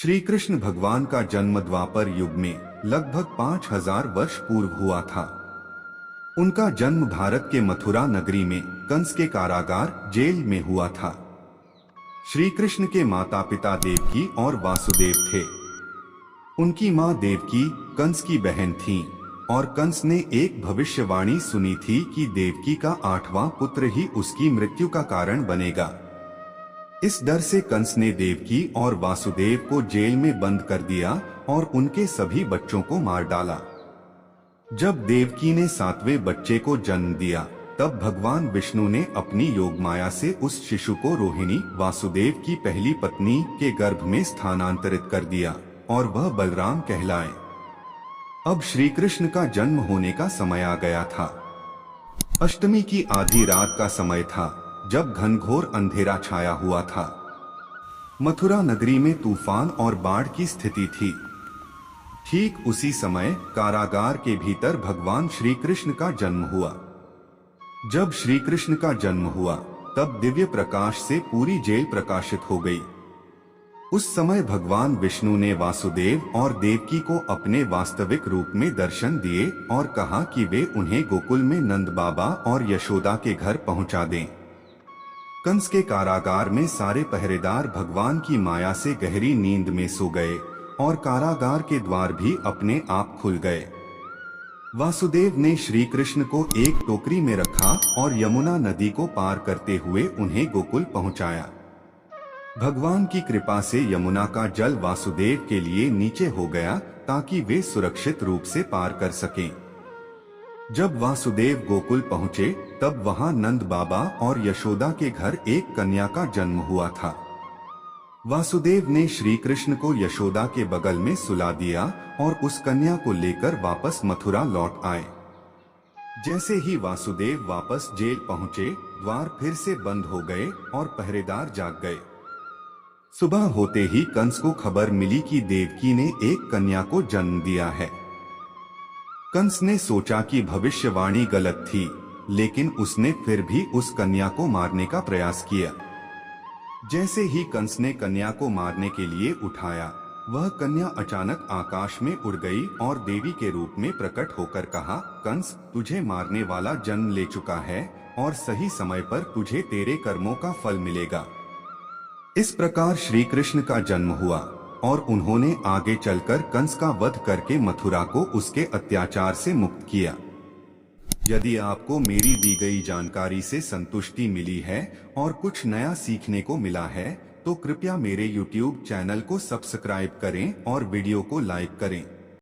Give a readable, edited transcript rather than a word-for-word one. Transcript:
श्री कृष्ण भगवान का जन्म द्वापर युग में लगभग 5000 वर्ष पूर्व हुआ था। उनका जन्म भारत के मथुरा नगरी में कंस के कारागार जेल में हुआ था। श्री कृष्ण के माता पिता देवकी और वासुदेव थे। उनकी मां देवकी कंस की बहन थीं और कंस ने एक भविष्यवाणी सुनी थी कि देवकी का 8वां पुत्र ही उसकी मृत्यु का कारण बनेगा। इस डर से कंस ने देवकी और वासुदेव को जेल में बंद कर दिया और उनके सभी बच्चों को मार डाला। जब देवकी ने 7वें बच्चे को जन्म दिया तब भगवान विष्णु ने अपनी योग माया से उस शिशु को रोहिणी वासुदेव की पहली पत्नी के गर्भ में स्थानांतरित कर दिया और वह बलराम कहलाए। अब श्री कृष्ण का जन्म होने का समय आ गया था। अष्टमी की आधी रात का समय था जब घनघोर अंधेरा छाया हुआ था। मथुरा नगरी में तूफान और बाढ़ की स्थिति थी। ठीक उसी समय कारागार के भीतर भगवान श्री कृष्ण का जन्म हुआ। जब श्री कृष्ण का जन्म हुआ तब दिव्य प्रकाश से पूरी जेल प्रकाशित हो गई। उस समय भगवान विष्णु ने वासुदेव और देवकी को अपने वास्तविक रूप में दर्शन दिए और कहा कि वे उन्हें गोकुल में नंद बाबा और यशोदा के घर पहुंचा दें। कंस के कारागार में सारे पहरेदार भगवान की माया से गहरी नींद में सो गए और कारागार के द्वार भी अपने आप खुल गए। वासुदेव ने श्री कृष्ण को एक टोकरी में रखा और यमुना नदी को पार करते हुए उन्हें गोकुल पहुंचाया। भगवान की कृपा से यमुना का जल वासुदेव के लिए नीचे हो गया ताकि वे सुरक्षित रूप से पार कर सकें। जब वासुदेव गोकुल पहुंचे तब वहां नंद बाबा और यशोदा के घर एक कन्या का जन्म हुआ था। वासुदेव ने श्री कृष्ण को यशोदा के बगल में सुला दिया और उस कन्या को लेकर वापस मथुरा लौट आए। जैसे ही वासुदेव वापस जेल पहुंचे, द्वार फिर से बंद हो गए और पहरेदार जाग गए। सुबह होते ही कंस को खबर मिली कि देवकी ने एक कन्या को जन्म दिया है। कंस ने सोचा कि भविष्यवाणी गलत थी, लेकिन उसने फिर भी उस कन्या को मारने का प्रयास किया। जैसे ही कंस ने कन्या को मारने के लिए उठाया, वह कन्या अचानक आकाश में उड़ गई और देवी के रूप में प्रकट होकर कहा, कंस, तुझे मारने वाला जन्म ले चुका है और सही समय पर तुझे तेरे कर्मों का फल मिलेगा। इस प्रकार श्री कृष्ण का जन्म हुआ और उन्होंने आगे चलकर कंस का वध करके मथुरा को उसके अत्याचार से मुक्त किया। यदि आपको मेरी दी गई जानकारी से संतुष्टि मिली है और कुछ नया सीखने को मिला है तो कृपया मेरे YouTube चैनल को सब्सक्राइब करें और वीडियो को लाइक करें।